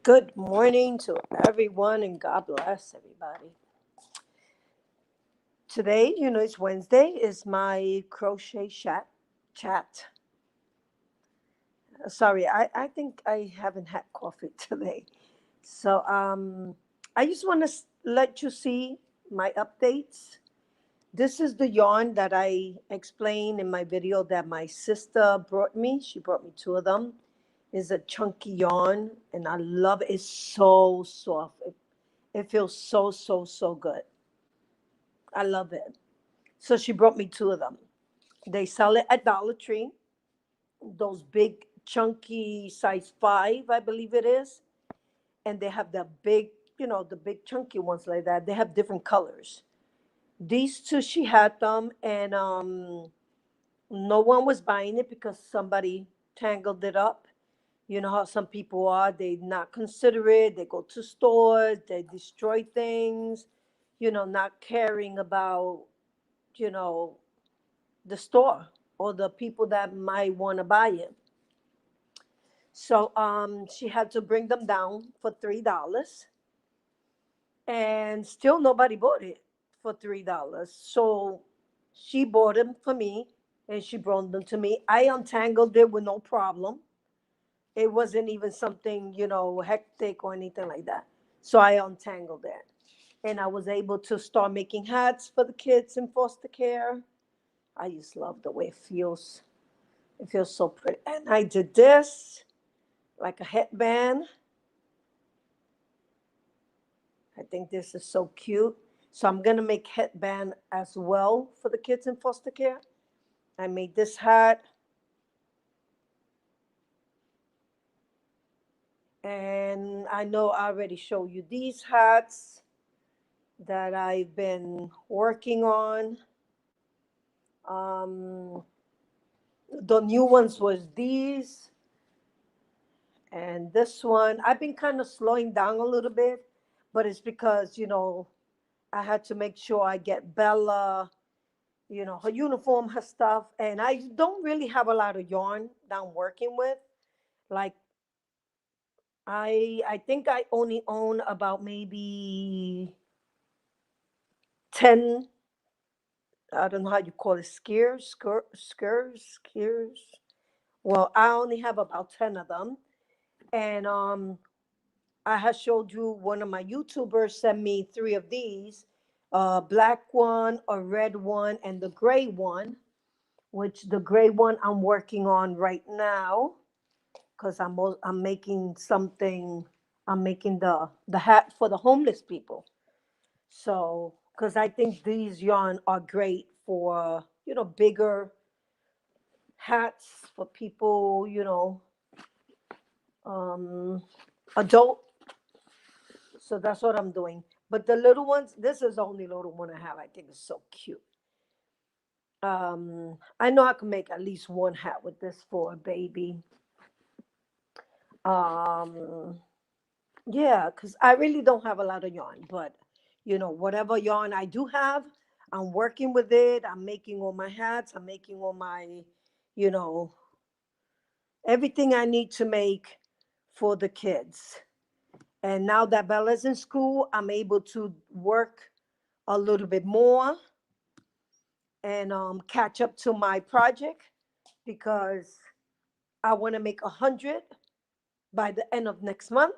Good morning to everyone and God bless everybody. Today, it's Wednesday, is my crochet chat. Sorry, I think I haven't had coffee today. So I just want to let you see my updates. This is the yarn that I explained in my video that my sister brought me. She brought me two of them. It's a chunky yarn and I love it. It's so soft. It feels so good. I love it. So she brought me two of them. They sell it at Dollar Tree. Those big, chunky size 5, I believe it is. And they have the big, the big chunky ones like that. They have different colors. These two, she had them, and no one was buying it because somebody tangled it up. You know how some people are, they not considerate, they go to stores, they destroy things, not caring about, you know, the store or the people that might want to buy it. So she had to bring them down for $3, and still nobody bought it for $3. So she bought them for me, and she brought them to me. I untangled it with no problem. It wasn't even something, hectic or anything like that. So I untangled it. And I was able to start making hats for the kids in foster care. I just love the way it feels. It feels so pretty. And I did this like a headband. I think this is so cute. So I'm going to make headband as well for the kids in foster care. I made this hat. And I know I already showed you these hats that I've been working on. The new ones was these and this one. I've been kind of slowing down a little bit, but it's because, I had to make sure I get Bella, her uniform, her stuff. And I don't really have a lot of yarn that I'm working with. Like, I think I only own about maybe 10, I don't know how you call it, skers. Well, I only have about 10 of them. And I had showed you one of my YouTubers sent me 3 of these, a black one, a red one, and the gray one, which the gray one I'm working on right now because I'm making something. I'm making the hat for the homeless people. So, because I think these yarn are great for bigger hats for people, um, adult. So that's what I'm doing. But the little ones, this is the only little one I have. I think it's so cute. I know I can make at least one hat with this for a baby. Um, yeah, because I really don't have a lot of yarn, but whatever yarn I do have, I'm working with it. I'm making all my hats. I'm making all my, you know, everything I need to make for the kids. And now that Bella's in school, I'm able to work a little bit more and catch up to my project because I want to make 100 by the end of next month.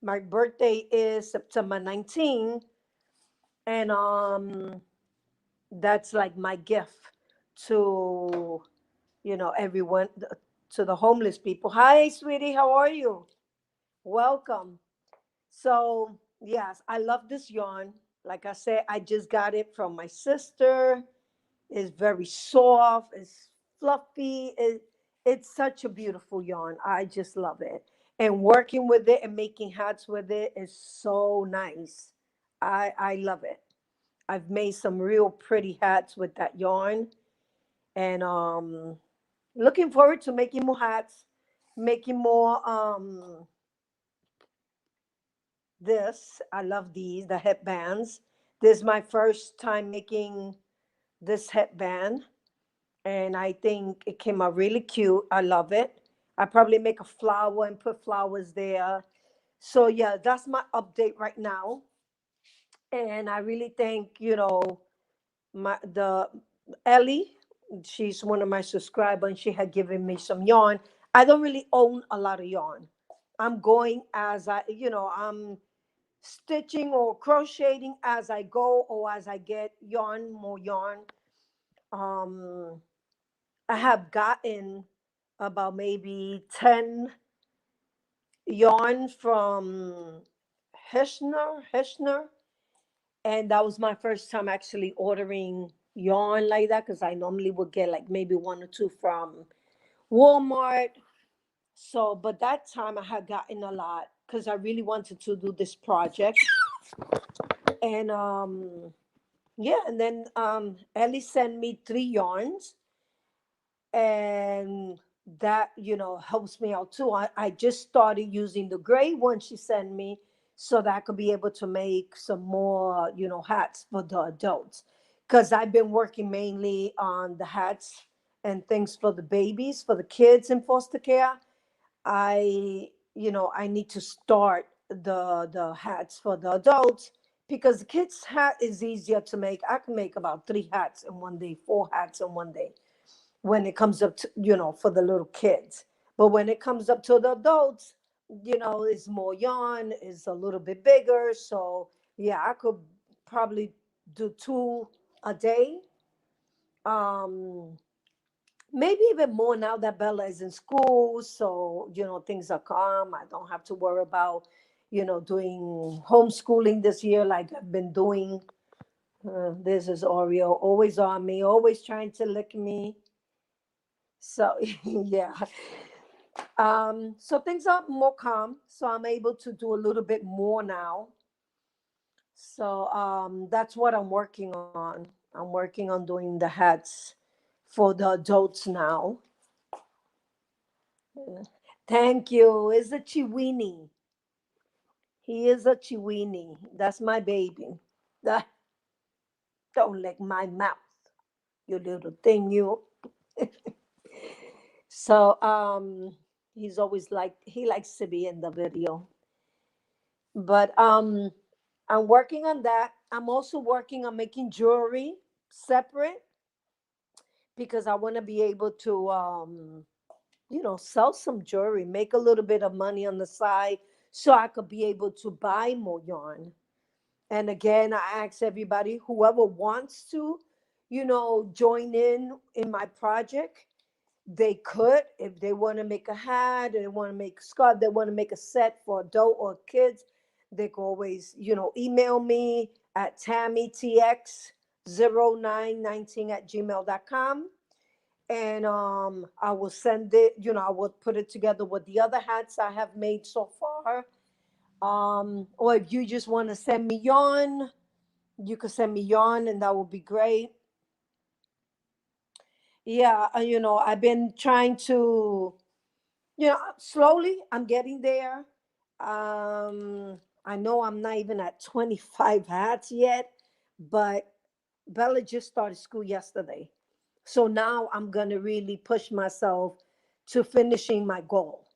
My birthday is September 19th, and that's like my gift to everyone, to the homeless people. Hi, sweetie, how are you? Welcome. So yes, I love this yarn. Like I said, I just got it from my sister. It's very soft. It's fluffy. It's such a beautiful yarn. I just love it. And working with it and making hats with it is so nice. I love it. I've made some real pretty hats with that yarn. And looking forward to making more hats, making more this. I love these, the headbands. This is my first time making this headband, and I think it came out really cute. I love it. I probably make a flower and put flowers there. So yeah, that's my update right now. And I really thank, my the Ellie. She's one of my subscribers, and she had given me some yarn. I don't really own a lot of yarn. I'm going as I'm stitching or crocheting as I go, or as I get yarn, more yarn. Um, I have gotten about maybe 10 yarn from Hirschner, and that was my first time actually ordering yarn like that, because I normally would get like maybe one or two from Walmart. So, but that time I had gotten a lot because I really wanted to do this project. And yeah, and then Ellie sent me 3 yarns, and that helps me out too. I just started using the gray one she sent me, so that I could be able to make some more hats for the adults, because I've been working mainly on the hats and things for the babies, for the kids in foster care. I need to start the hats for the adults, because the kids hat is easier to make. I can make about 3 hats in one day, 4 hats in one day, when it comes up to for the little kids. But when it comes up to the adults, it's more yarn, is a little bit bigger. So yeah, I could probably do 2 a day. Maybe even more now that Bella is in school. So things are calm. I don't have to worry about doing homeschooling this year like I've been doing. This is Oreo, always on me, always trying to lick me. So yeah. So things are more calm, so I'm able to do a little bit more now. So that's what I'm working on. I'm working on doing the hats for the adults now. Thank you. It's a Chiweenie. He is a Chiweenie. That's my baby. Ah, don't lick my mouth, you little thing, you. So he's always like, he likes to be in the video. But I'm working on that. I'm also working on making jewelry separate, because I want to be able to sell some jewelry, make a little bit of money on the side, so I could be able to buy more yarn. And again, I ask everybody, whoever wants to, join in my project, they could. If they want to make a hat, they want to make a scarf, they want to make a set for adult or kids, they can always, email me at tammytx0919 at gmail.com. And I will send it, I will put it together with the other hats I have made so far. Or if you just want to send me yarn, you could send me yarn, and that would be great. Yeah, I've been trying to, slowly I'm getting there. I know I'm not even at 25 hats yet, but Bella just started school yesterday. So now I'm going to really push myself to finishing my goal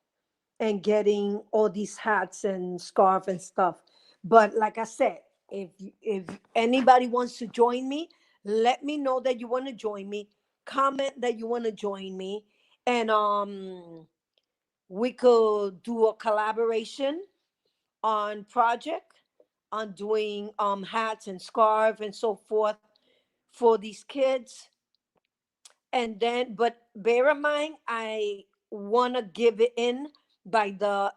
and getting all these hats and scarf and stuff. But like I said, if anybody wants to join me, let me know that you want to join me. Comment that you want to join me, and we could do a collaboration on project, on doing hats and scarf and so forth for these kids. And then, but bear in mind, I want to give it in by the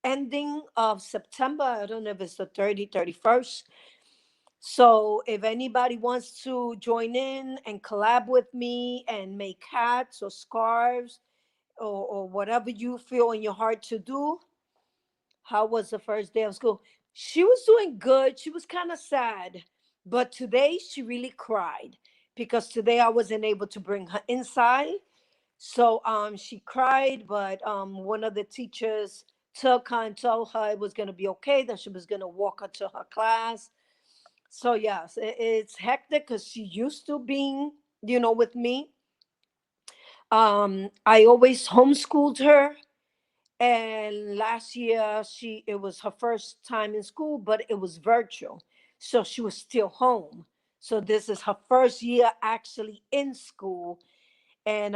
ending of September. I don't know if it's the 31st. So if anybody wants to join in and collab with me and make hats or scarves, or whatever you feel in your heart to do. How was the first day of school? She was doing good. She was kind of sad. But today she really cried, because today I wasn't able to bring her inside. So she cried, but one of the teachers took her and told her it was going to be okay, that she was going to walk her to her class. So yes, it's hectic, because she used to being, with me. I always homeschooled her, And last year it was her first time in school, but it was virtual. So she was still home. So this is her first year actually in school. And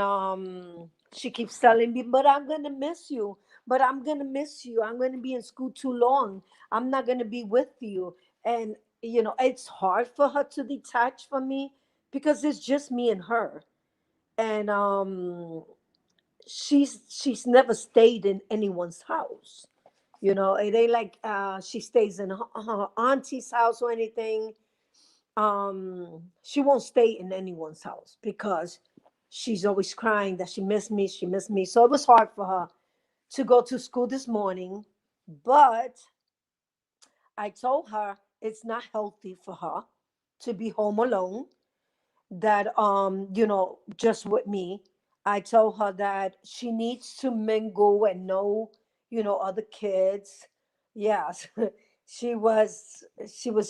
she keeps telling me, but I'm gonna miss you. But I'm gonna miss you. I'm gonna be in school too long. I'm not gonna be with you. And it's hard for her to detach from me because it's just me and her. And she's never stayed in anyone's house. It ain't like she stays in her auntie's house or anything. She won't stay in anyone's house because she's always crying that she missed me. So it was hard for her to go to school this morning. But I told her it's not healthy for her to be home alone, that just with me. I told her that she needs to mingle and know other kids. Yes. She was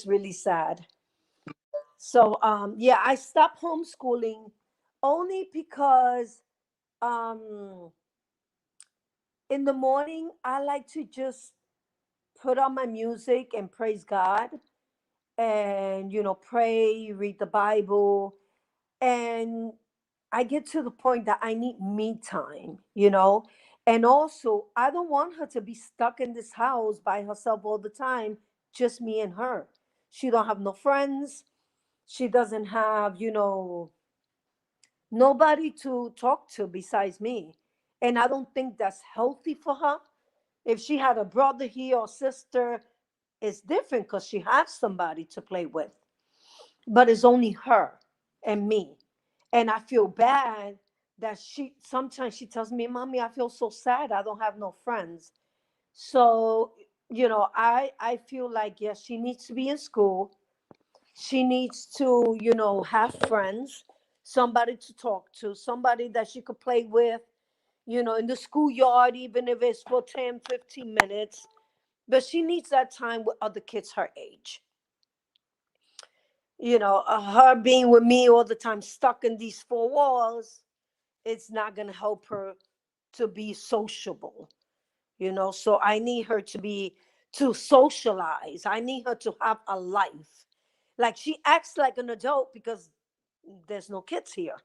really sad. So yeah, I stopped homeschooling only because um in the morning I like to just put on my music and praise God, and pray, read the Bible. And I get to the point that I need me time. And also, I don't want her to be stuck in this house by herself all the time, just me and her. She don't have no friends. She doesn't have, nobody to talk to besides me. And I don't think that's healthy for her. If she had a brother here or sister, it's different because she has somebody to play with. But it's only her and me. And I feel bad that she sometimes she tells me, Mommy, I feel so sad. I don't have no friends. So, I feel like, yes, she needs to be in school. She needs to, have friends, somebody to talk to, somebody that she could play with, in the schoolyard, even if it's for 10, 15 minutes. But she needs that time with other kids her age. Her being with me all the time, stuck in these four walls, it's not going to help her to be sociable. So I need her to socialize. I need her to have a life. Like, she acts like an adult because there's no kids here.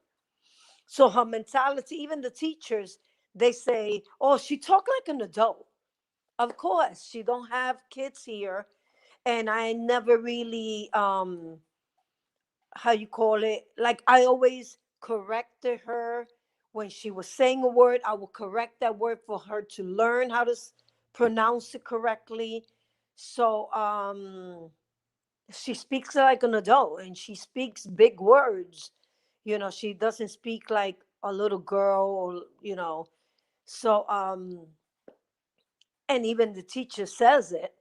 So her mentality, even the teachers, they say, oh, she talk like an adult. Of course, she don't have kids here. And I never really how you call it, like, I always corrected her when she was saying a word. I would correct that word for her to learn how to pronounce it correctly. So she speaks like an adult, and she speaks big words. She doesn't speak like a little girl, or so and even the teacher says it.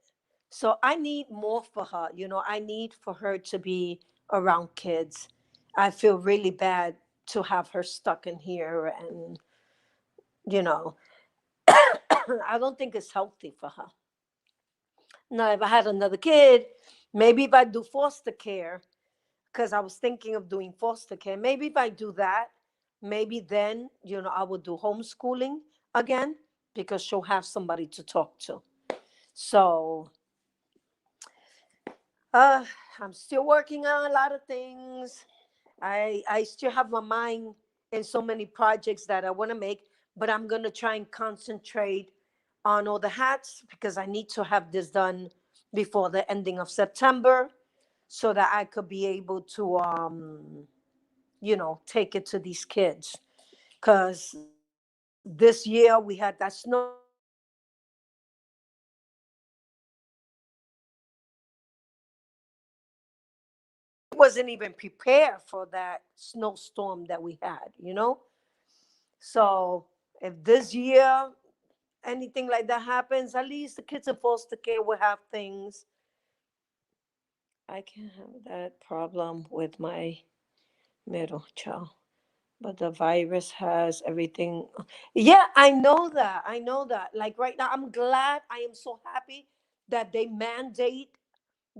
So I need more for her. I need for her to be around kids. I feel really bad to have her stuck in here, and you know I don't think it's healthy for her. Now, if I had another kid, maybe if I do foster care, because I was thinking of doing foster care, maybe if I do that, maybe then I would do homeschooling again, because she'll have somebody to talk to. So Uh, I'm still working on a lot of things. I still have my mind in so many projects that I want to make, but I'm gonna try and concentrate on all the hats, because I need to have this done before the ending of September, so that I could be able to take it to these kids. Because this year we had that snowstorm, and we wasn't even prepared for that snowstorm that we had. So if this year anything like that happens, at least the kids in foster care will have things. I can't have that problem with my middle child, but the virus has everything. Yeah, I know that. I know that. Like, right now, I'm glad. I am so happy that they mandate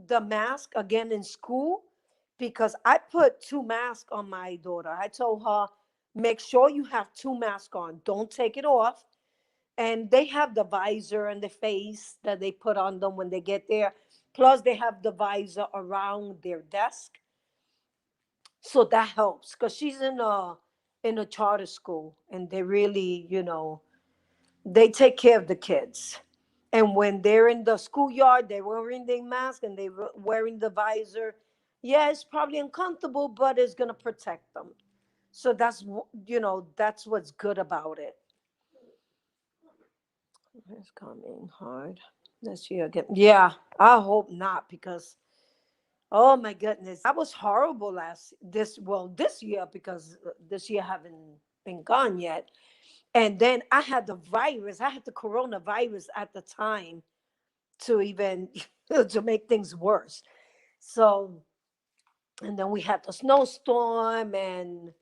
the mask again in school, because I put two masks on my daughter. I told her, make sure you have two masks on. Don't take it off. And they have the visor and the face that they put on them when they get there. Plus, they have the visor around their desk, so that helps because she's in a charter school, and they really, they take care of the kids. And when they're in the schoolyard, they're wearing their mask and they're wearing the visor. Yeah, it's probably uncomfortable, but it's gonna protect them. So that's what's good about it. It's coming hard this year again. Yeah, I hope not because oh my goodness, that was horrible this year because this year haven't been gone yet. And then I had the virus. I had the coronavirus at the time to even to make things worse. So, and then we had the snowstorm, and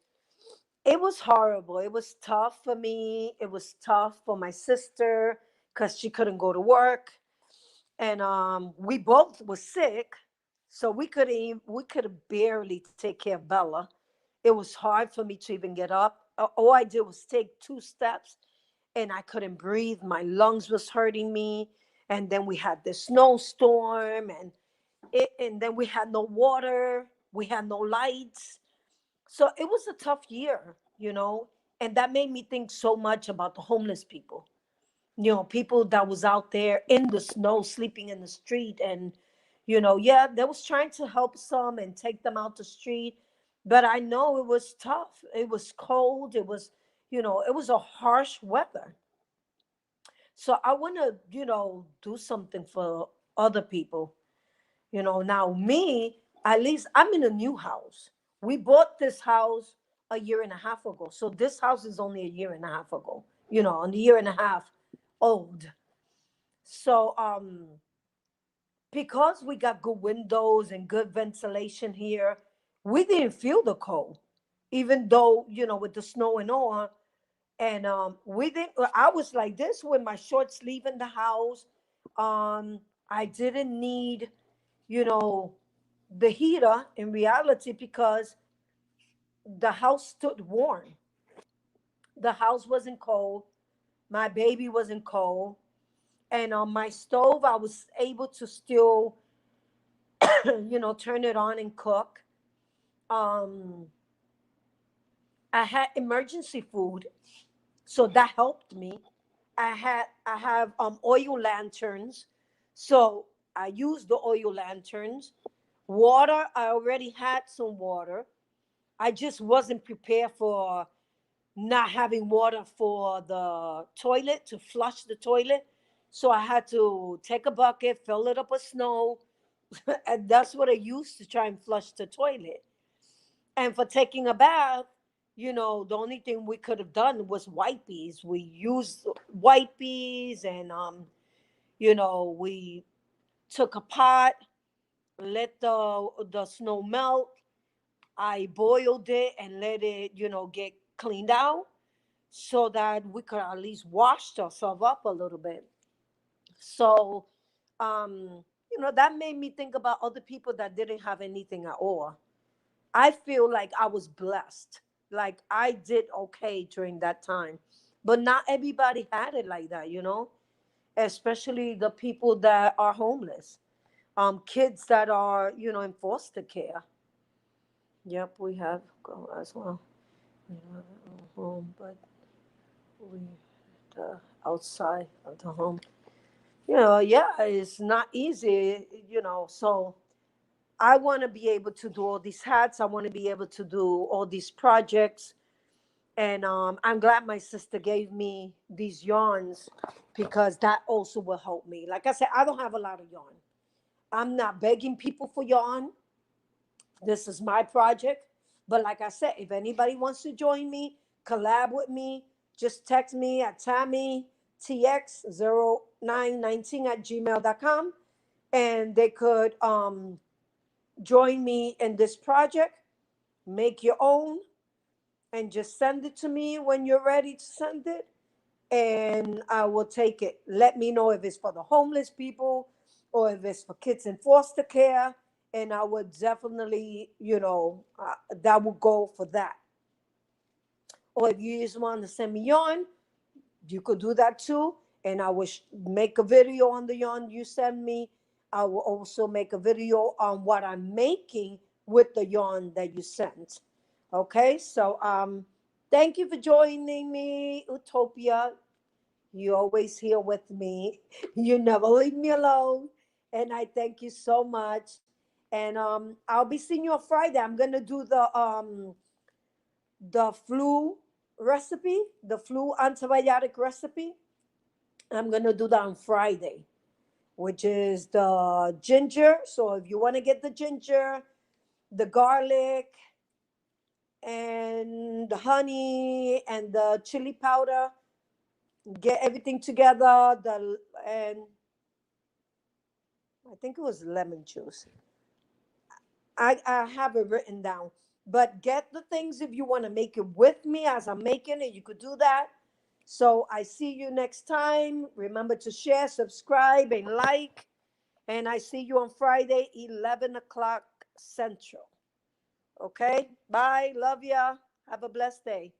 it was horrible. It was tough for me. It was tough for my sister because she couldn't go to work, and we both were sick, so we could barely take care of Bella. It was hard for me to even get up. All I did was take 2 steps, and I couldn't breathe. My lungs was hurting me. And then we had the snowstorm, and then we had no water, we had no lights. So it was a tough year. And that made me think so much about the homeless people. People that was out there in the snow, sleeping in the street, and yeah, they was trying to help some and take them out the street. But I know it was tough. It was cold. It was a harsh weather. So I want to, do something for other people. Now me, at least I'm in a new house. We bought this house a year and a half ago. So this house is only a year and a half ago, a year and a half old. So because we got good windows and good ventilation here, we didn't feel the cold, even though, with the snow and all. And we didn't I was like this with my short sleeve in the house. I didn't need, you know, the heater in reality because the house stood warm. The house wasn't cold. My baby wasn't cold. And on my stove, I was able to still, turn it on and cook. Um, I had emergency food, so that helped me. I have oil lanterns, so I used the oil lanterns. Water, I already had some water. I just wasn't prepared for not having water for the toilet to flush the toilet. So I had to take a bucket, fill it up with snow, and that's what I used to try and flush the toilet. And for taking a bath, the only thing we could have done was wipes. We used wipes, and we took a pot, let the snow melt. I boiled it and let it, get cleaned out so that we could at least wash ourselves up a little bit. So, that made me think about other people that didn't have anything at all. I feel like I was blessed. Like I did okay during that time. But not everybody had it like that. Especially the people that are homeless. Kids that are, in foster care. Yep, we have as well. We don't have a home, but we the outside of the home. Yeah, it's not easy. So I want to be able to do all these hats. I want to be able to do all these projects. And I'm glad my sister gave me these yarns because that also will help me. Like I said, I don't have a lot of yarn. I'm not begging people for yarn. This is my project. But like I said, if anybody wants to join me, collab with me, just text me at TammyTX0919 at gmail.com, and they could join me in this project. Make your own and just send it to me when you're ready to send it, and I will take it. Let me know if it's for the homeless people or if it's for kids in foster care, and I would definitely, that would go for that. Or if you just want to send me on, You could do that too. And I will make a video on the yarn you send me. I will also make a video on what I'm making with the yarn that you sent. Okay, so thank you for joining me, Utopia. You're always here with me. You never leave me alone. And I thank you so much. And I'll be seeing you on Friday. I'm gonna do the flu recipe, the flu antibiotic recipe. I'm gonna do that on Friday, which is the ginger. So if you want to get the ginger, the garlic, and the honey and the chili powder, get everything together. And I think it was lemon juice. I have it written down. But get the things if you want to make it with me as I'm making it. You could do that. So I see you next time. Remember to share, subscribe, and like. And I see you on Friday, 11 o'clock Central. Okay? Bye. Love ya. Have a blessed day.